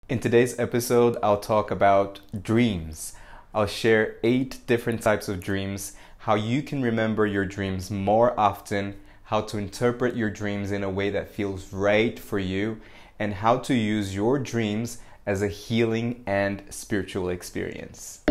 In today's episode, I'll talk about dreams. I'll share 8 different types of dreams, how you can remember your dreams more often, how to interpret your dreams in a way that feels right for you, and how to use your dreams as a healing and spiritual experience.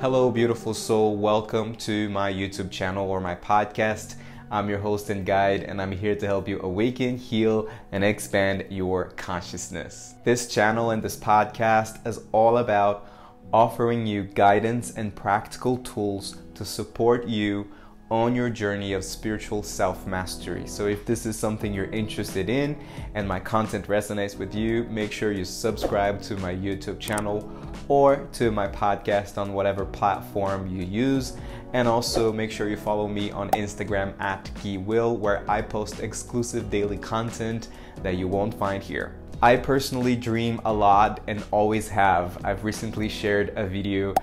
Hello, beautiful soul. Welcome to my YouTube channel or my podcast. I'm your host and guide, and I'm here to help you awaken, heal, and expand your consciousness. This channel and this podcast is all about offering you guidance and practical tools to support you on your journey of spiritual self-mastery. So if this is something you're interested in and my content resonates with you, make sure you subscribe to my YouTube channel or to my podcast on whatever platform you use. And also make sure you follow me on Instagram at GuyWill, where I post exclusive daily content that you won't find here. I personally dream a lot and always have. I've recently shared a video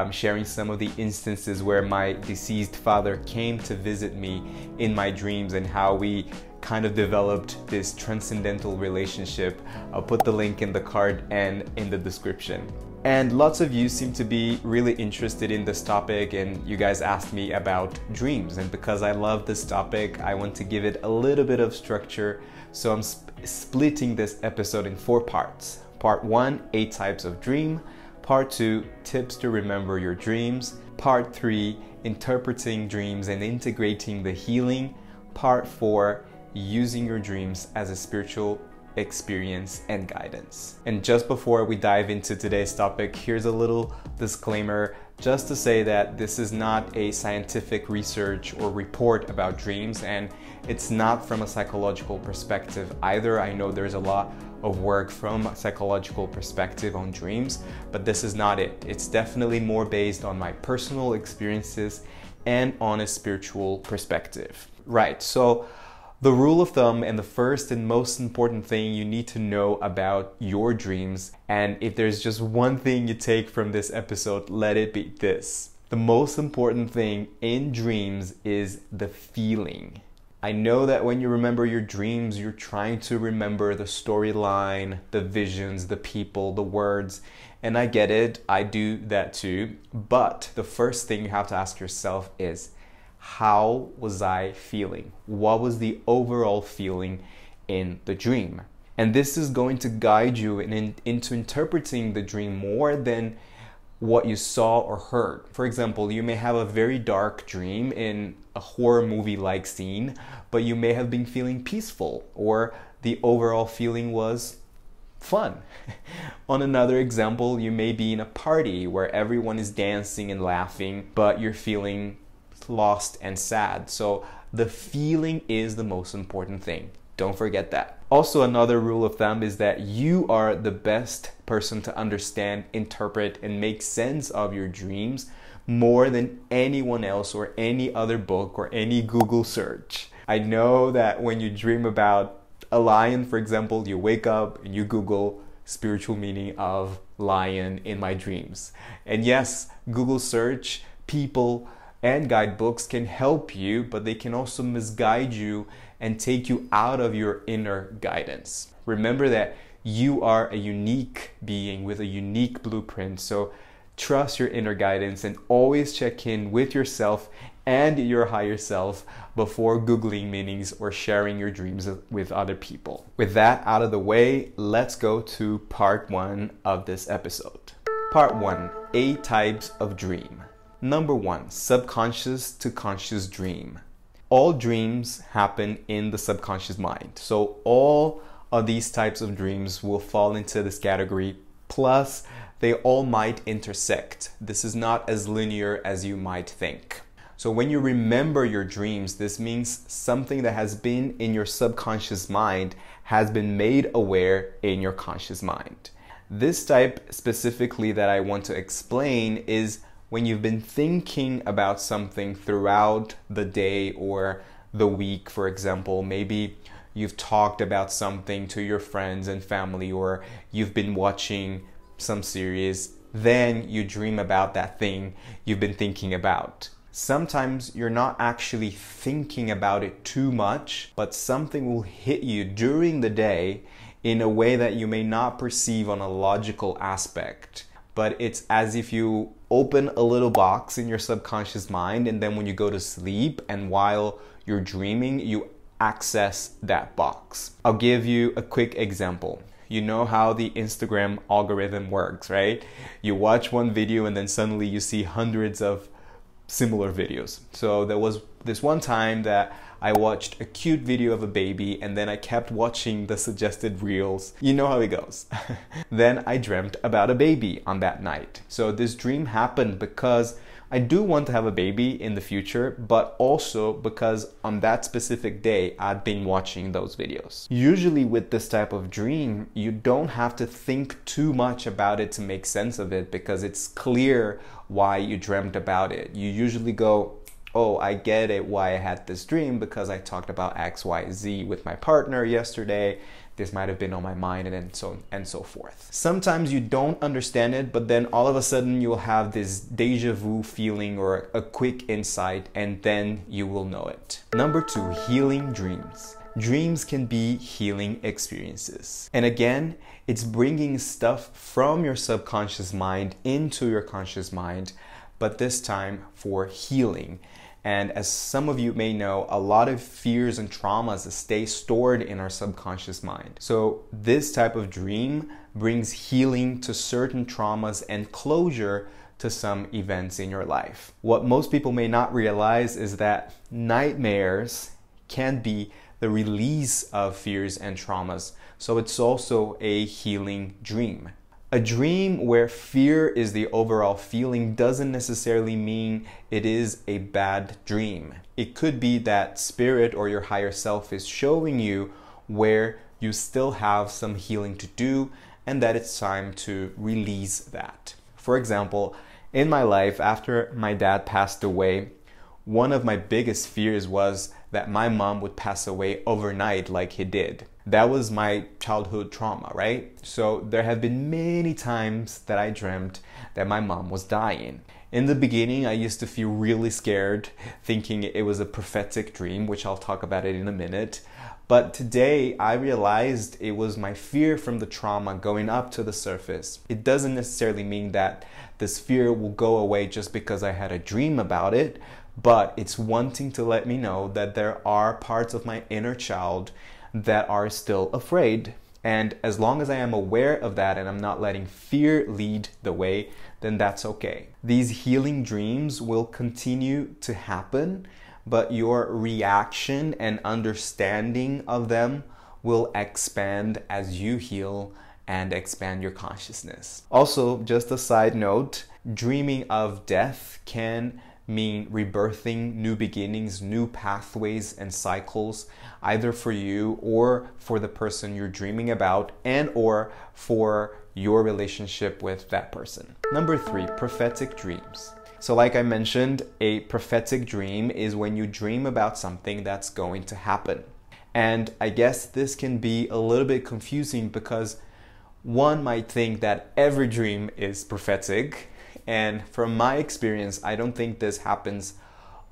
sharing some of the instances where my deceased father came to visit me in my dreams and how we kind of developed this transcendental relationship. I'll put the link in the card and in the description. And lots of you seem to be really interested in this topic, and you guys asked me about dreams. And because I love this topic, I want to give it a little bit of structure. So I'm splitting this episode in 4 parts. Part 1, 8 types of dream. Part 2, tips to remember your dreams. Part 3, interpreting dreams and integrating the healing. Part 4, using your dreams as a spiritual experience and guidance. And just before we dive into today's topic, here's a little disclaimer just to say that this is not a scientific research or report about dreams, and it's not from a psychological perspective either. I know there's a lot of work from a psychological perspective on dreams, but this is not it. It's definitely more based on my personal experiences and on a spiritual perspective. Right, so the rule of thumb and the first and most important thing you need to know about your dreams, and if there's just one thing you take from this episode, let it be this. The most important thing in dreams is the feeling. I know that when you remember your dreams, you're trying to remember the storyline, the visions, the people, the words, and I get it, I do that too. But the first thing you have to ask yourself is, how was I feeling? What was the overall feeling in the dream? And this is going to guide you into interpreting the dream more than what you saw or heard. For example, you may have a very dark dream in a horror movie-like scene, but you may have been feeling peaceful, or the overall feeling was fun. On another example, you may be in a party where everyone is dancing and laughing, but you're feeling lost and sad. So the feeling is the most important thing. Don't forget that. Also, another rule of thumb is that you are the best person to understand, interpret, and make sense of your dreams more than anyone else or any other book or any Google search. I know that when you dream about a lion, for example, you wake up and you Google spiritual meaning of lion in my dreams. And yes, Google search, people, and guidebooks can help you, but they can also misguide you and take you out of your inner guidance. Remember that you are a unique being with a unique blueprint, so trust your inner guidance and always check in with yourself and your higher self before Googling meanings or sharing your dreams with other people. With that out of the way, let's go to part 1 of this episode. Part 1, 8 types of dream. Number 1, subconscious to conscious dream. All dreams happen in the subconscious mind. So all of these types of dreams will fall into this category. Plus, they all might intersect. This is not as linear as you might think. So when you remember your dreams, this means something that has been in your subconscious mind has been made aware in your conscious mind. This type specifically that I want to explain is when you've been thinking about something throughout the day or the week. For example, maybe you've talked about something to your friends and family, or you've been watching some series, then you dream about that thing you've been thinking about. Sometimes you're not actually thinking about it too much, but something will hit you during the day in a way that you may not perceive on a logical aspect. But it's as if you open a little box in your subconscious mind, and then when you go to sleep and while you're dreaming, you access that box. I'll give you a quick example. You know how the Instagram algorithm works, right? You watch one video and then suddenly you see hundreds of similar videos. So there was this one time that I watched a cute video of a baby and then I kept watching the suggested reels. You know how it goes. Then I dreamt about a baby on that night. So this dream happened because I do want to have a baby in the future, but also because on that specific day, I'd been watching those videos. Usually with this type of dream, you don't have to think too much about it to make sense of it because it's clear why you dreamt about it. You usually go, oh, I get it why I had this dream because I talked about X, Y, Z with my partner yesterday. This might have been on my mind, and so forth. Sometimes you don't understand it, but then all of a sudden you'll have this deja vu feeling or a quick insight, and then you will know it. Number 2, healing dreams. Dreams can be healing experiences. And again, it's bringing stuff from your subconscious mind into your conscious mind, but this time for healing. And as some of you may know, a lot of fears and traumas stay stored in our subconscious mind. So this type of dream brings healing to certain traumas and closure to some events in your life. What most people may not realize is that nightmares can be the release of fears and traumas. So it's also a healing dream. A dream where fear is the overall feeling doesn't necessarily mean it is a bad dream. It could be that spirit or your higher self is showing you where you still have some healing to do and that it's time to release that. For example, in my life, after my dad passed away, one of my biggest fears was that my mom would pass away overnight like he did. That was my childhood trauma, right? So there have been many times that I dreamt that my mom was dying. In the beginning, I used to feel really scared, thinking it was a prophetic dream, which I'll talk about it in a minute. But today, I realized it was my fear from the trauma going up to the surface. It doesn't necessarily mean that this fear will go away just because I had a dream about it, but it's wanting to let me know that there are parts of my inner child that are still afraid. And as long as I am aware of that and I'm not letting fear lead the way, then that's okay. These healing dreams will continue to happen, but your reaction and understanding of them will expand as you heal and expand your consciousness. Also, just a side note, dreaming of death can mean rebirthing, new beginnings, new pathways and cycles, either for you or for the person you're dreaming about and or for your relationship with that person. Number 3, prophetic dreams. So like I mentioned, a prophetic dream is when you dream about something that's going to happen. And I guess this can be a little bit confusing because one might think that every dream is prophetic. And from my experience, I don't think this happens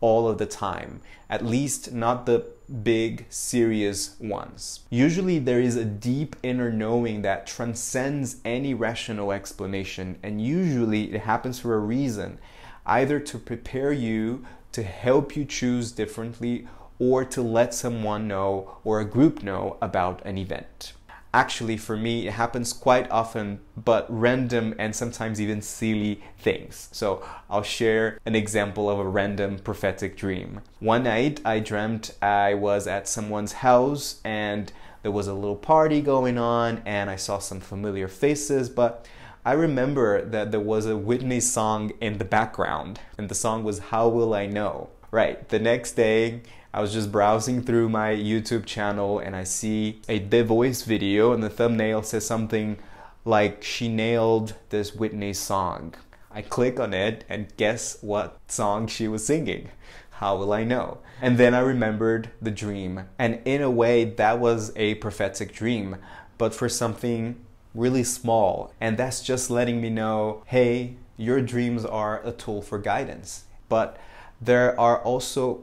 all of the time, at least not the big, serious ones. Usually there is a deep inner knowing that transcends any rational explanation, and usually it happens for a reason, either to prepare you, to help you choose differently, or to let someone know or a group know about an event. Actually, for me, it happens quite often, but random and sometimes even silly things. So I'll share an example of a random prophetic dream. One night, I dreamt I was at someone's house and there was a little party going on and I saw some familiar faces, but I remember that there was a Whitney song in the background and the song was How Will I Know? Right, the next day, I was just browsing through my YouTube channel and I see a The Voice video and the thumbnail says something like she nailed this Whitney song. I click on it and guess what song she was singing? How Will I Know? And then I remembered the dream. And in a way that was a prophetic dream, but for something really small. And that's just letting me know, hey, your dreams are a tool for guidance. But There are also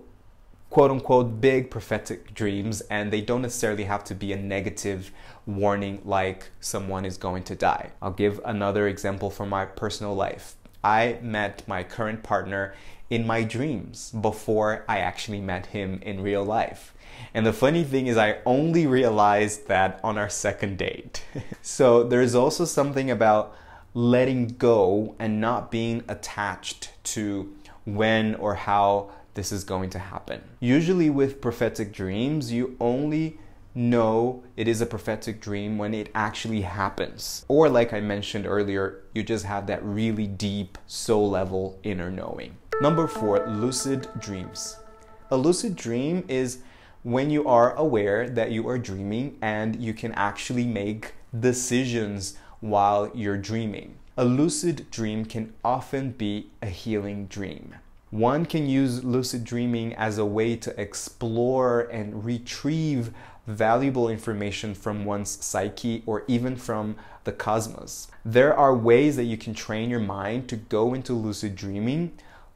quote unquote big prophetic dreams, and they don't necessarily have to be a negative warning like someone is going to die. I'll give another example from my personal life. I met my current partner in my dreams before I actually met him in real life. And the funny thing is, I only realized that on our second date. So there's also something about letting go and not being attached to when or how this is going to happen. Usually with prophetic dreams, you only know it is a prophetic dream when it actually happens. Or like I mentioned earlier, you just have that really deep soul level inner knowing. Number 4, lucid dreams. A lucid dream is when you are aware that you are dreaming and you can actually make decisions while you're dreaming. A lucid dream can often be a healing dream. One can use lucid dreaming as a way to explore and retrieve valuable information from one's psyche or even from the cosmos. There are ways that you can train your mind to go into lucid dreaming,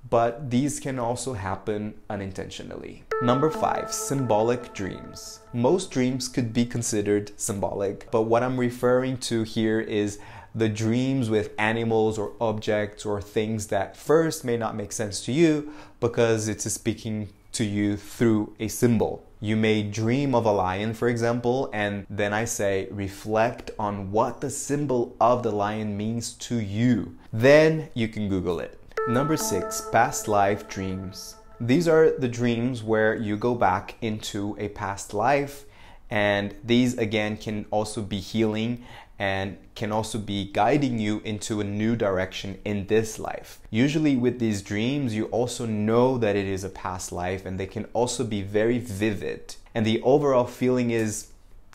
but these can also happen unintentionally. Number 5, symbolic dreams. Most dreams could be considered symbolic, but what I'm referring to here is the dreams with animals or objects or things that first may not make sense to you because it's speaking to you through a symbol. You may dream of a lion, for example, and then I say, reflect on what the symbol of the lion means to you. Then you can Google it. Number 6, past life dreams. These are the dreams where you go back into a past life, and these again can also be healing and can also be guiding you into a new direction in this life. Usually with these dreams, you also know that it is a past life, and they can also be very vivid. And the overall feeling is,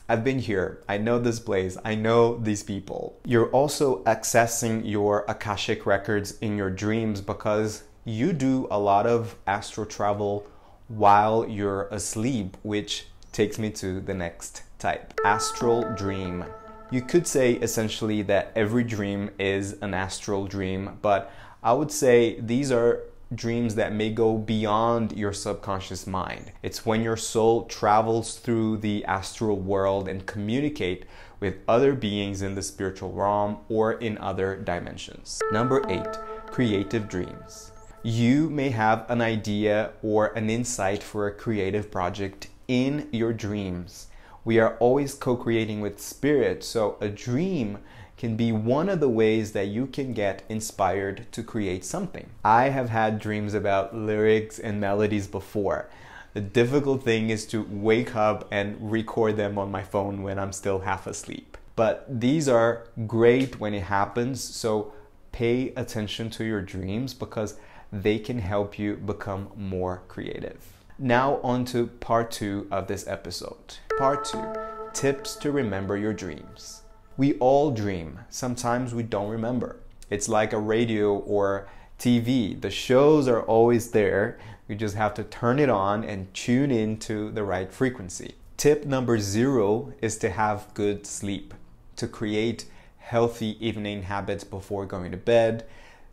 I've been here, I know this place, I know these people. You're also accessing your Akashic records in your dreams because you do a lot of astral travel while you're asleep, which takes me to the next type, astral dream. You could say essentially that every dream is an astral dream, but I would say these are dreams that may go beyond your subconscious mind. It's when your soul travels through the astral world and communicate with other beings in the spiritual realm or in other dimensions. Number 8, creative dreams. You may have an idea or an insight for a creative project in your dreams. We are always co-creating with spirit, so a dream can be one of the ways that you can get inspired to create something. I have had dreams about lyrics and melodies before. The difficult thing is to wake up and record them on my phone when I'm still half asleep. But these are great when it happens, so pay attention to your dreams because they can help you become more creative. Now on to part 2 of this episode. Part 2, tips to remember your dreams. We all dream. Sometimes we don't remember. It's like a radio or TV. The shows are always there. You just have to turn it on and tune in to the right frequency. Tip number 0 is to have good sleep, to create healthy evening habits before going to bed.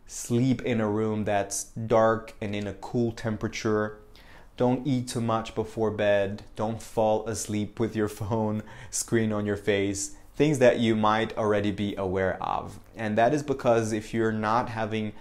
Sleep in a room that's dark and in a cool temperature. Don't eat too much before bed. Don't fall asleep with your phone screen on your face. Things that you might already be aware of. And that is because if you're not having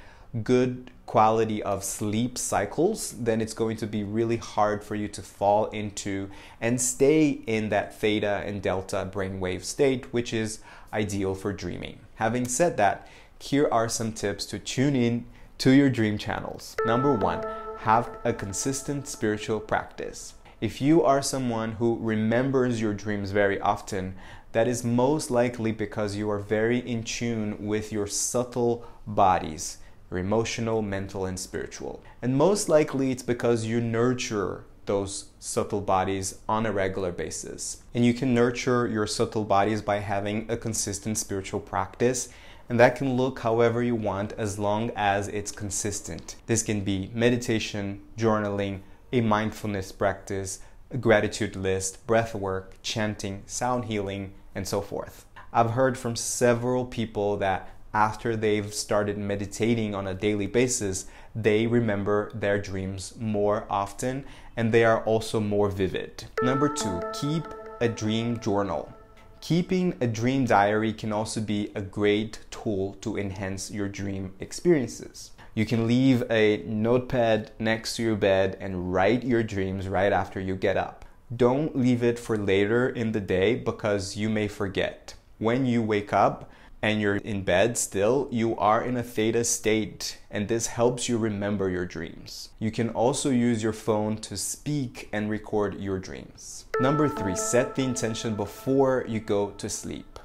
good quality of sleep cycles, then it's going to be really hard for you to fall into and stay in that theta and delta brainwave state, which is ideal for dreaming. Having said that, here are some tips to tune in to your dream channels. Number 1, have a consistent spiritual practice. If you are someone who remembers your dreams very often, that is most likely because you are very in tune with your subtle bodies, your emotional, mental, and spiritual. And most likely it's because you nurture those subtle bodies on a regular basis. And you can nurture your subtle bodies by having a consistent spiritual practice, and that can look however you want as long as it's consistent. This can be meditation, journaling, a mindfulness practice, a gratitude list, breath work, chanting, sound healing, and so forth. I've heard from several people that after they've started meditating on a daily basis, they remember their dreams more often and they are also more vivid. Number 2, keep a dream journal. Keeping a dream diary can also be a great tool to enhance your dream experiences. You can leave a notepad next to your bed and write your dreams right after you get up. Don't leave it for later in the day because you may forget. When you wake up and you're in bed still, you are in a theta state, and this helps you remember your dreams. You can also use your phone to speak and record your dreams. Number 3, set the intention before you go to sleep.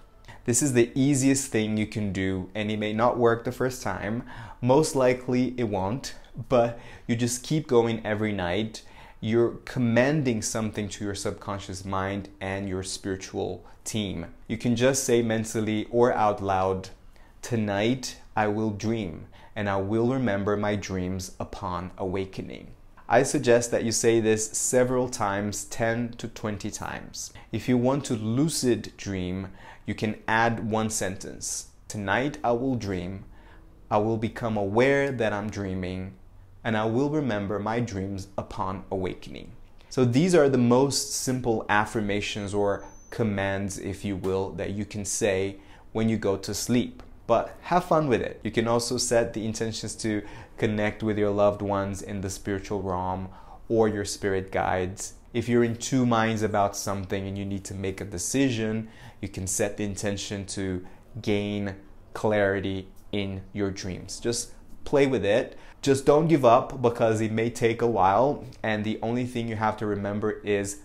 This is the easiest thing you can do, and it may not work the first time. Most likely it won't, but you just keep going every night. You're commanding something to your subconscious mind and your spiritual team. You can just say mentally or out loud, "Tonight I will dream, and I will remember my dreams upon awakening." I suggest that you say this several times, 10 to 20 times. If you want to lucid dream, you can add one sentence. "Tonight I will dream, I will become aware that I'm dreaming, and I will remember my dreams upon awakening." So these are the most simple affirmations or commands, if you will, that you can say when you go to sleep. But have fun with it. You can also set the intentions to connect with your loved ones in the spiritual realm or your spirit guides. If you're in two minds about something and you need to make a decision, you can set the intention to gain clarity in your dreams. Just play with it. Just don't give up because it may take a while, and the only thing you have to remember is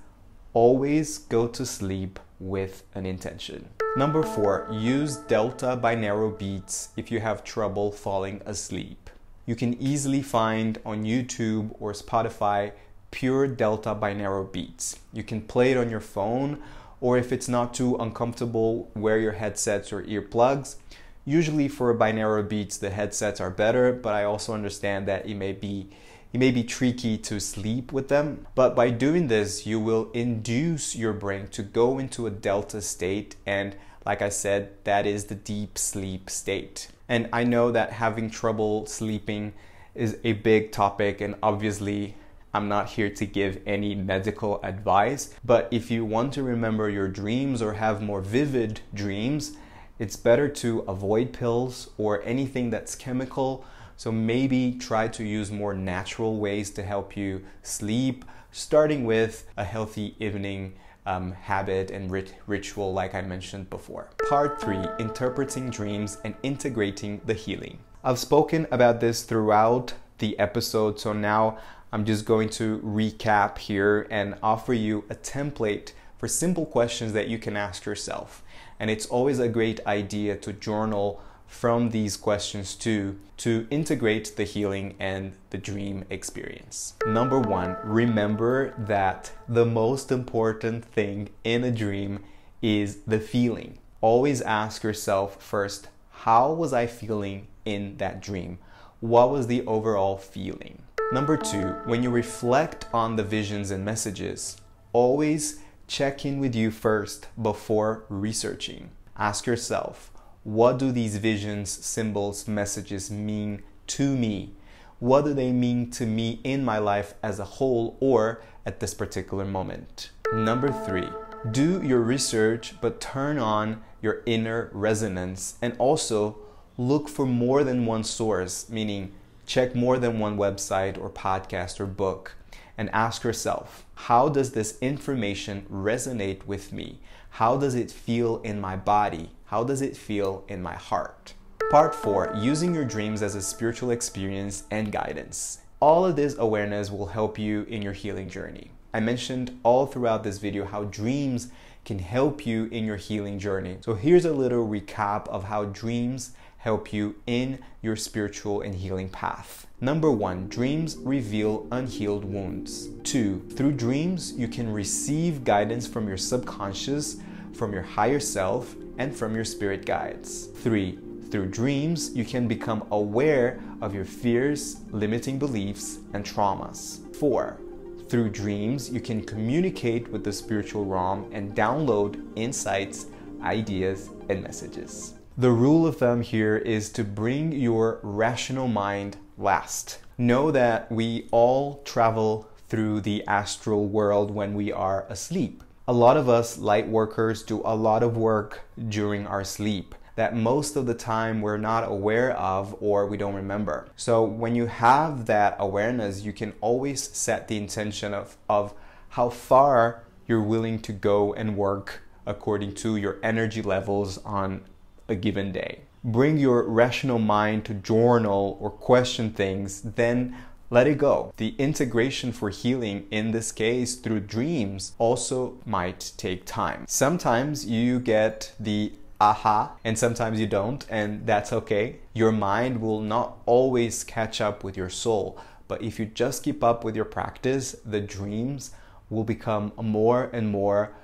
always go to sleep with an intention. Number 4, use delta binaural beats if you have trouble falling asleep. You can easily find on YouTube or Spotify pure delta binaural beats. You can play it on your phone, or if it's not too uncomfortable, wear your headsets or earplugs. Usually for binaural beats, the headsets are better, but I also understand that it may be tricky to sleep with them. But by doing this, you will induce your brain to go into a delta state, and like I said, that is the deep sleep state. And I know that having trouble sleeping is a big topic, and obviously I'm not here to give any medical advice, but if you want to remember your dreams or have more vivid dreams, it's better to avoid pills or anything that's chemical. So maybe try to use more natural ways to help you sleep, starting with a healthy evening habit and ritual like I mentioned before. Part 3, interpreting dreams and integrating the healing. I've spoken about this throughout the episode, so now I'm just going to recap here and offer you a template for simple questions that you can ask yourself. And it's always a great idea to journal from these questions too, to integrate the healing and the dream experience. Number 1, remember that the most important thing in a dream is the feeling. Always ask yourself first, how was I feeling in that dream? What was the overall feeling? Number 2, when you reflect on the visions and messages, always check in with you first before researching. Ask yourself, what do these visions, symbols, messages mean to me? What do they mean to me in my life as a whole or at this particular moment? Number 3, do your research, but turn on your inner resonance and also look for more than one source, meaning check more than one website or podcast or book, and ask yourself, how does this information resonate with me? How does it feel in my body? How does it feel in my heart? Part 4, using your dreams as a spiritual experience and guidance. All of this awareness will help you in your healing journey. I mentioned all throughout this video how dreams can help you in your healing journey. So here's a little recap of how dreams help you in your spiritual and healing path. Number 1, dreams reveal unhealed wounds. 2, through dreams, you can receive guidance from your subconscious, from your higher self, and from your spirit guides. 3, through dreams, you can become aware of your fears, limiting beliefs, and traumas. 4, through dreams, you can communicate with the spiritual realm and download insights, ideas, and messages. The rule of thumb here is to bring your rational mind last. Know that we all travel through the astral world when we are asleep. A lot of us light workers do a lot of work during our sleep that most of the time we're not aware of or we don't remember. So when you have that awareness, you can always set the intention of how far you're willing to go and work according to your energy levels on a given day. Bring your rational mind to journal or question things, then let it go. The integration for healing, in this case through dreams, also might take time. Sometimes you get the aha and sometimes you don't, and that's okay. Your mind will not always catch up with your soul, but if you just keep up with your practice, the dreams will become more and more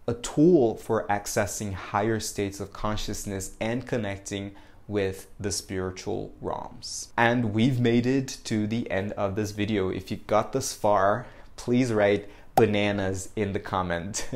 a tool for accessing higher states of consciousness and connecting with the spiritual realms. And we've made it to the end of this video. If you got this far, please write bananas in the comment.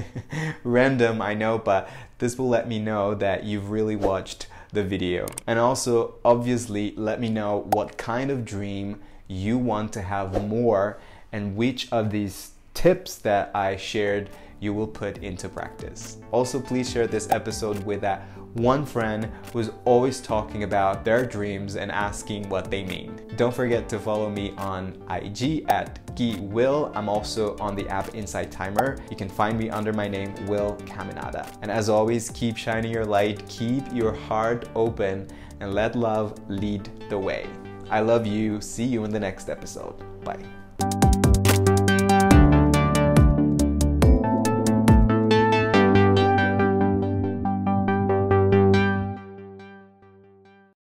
Random, I know, but this will let me know that you've really watched the video. And also, obviously, let me know what kind of dream you want to have more and which of these tips that I shared you will put into practice. Also, please share this episode with that one friend who's always talking about their dreams and asking what they mean. Don't forget to follow me on IG at GuyWill. I'm also on the app Insight Timer. You can find me under my name, Will Caminada. And as always, keep shining your light, keep your heart open, and let love lead the way. I love you. See you in the next episode. Bye.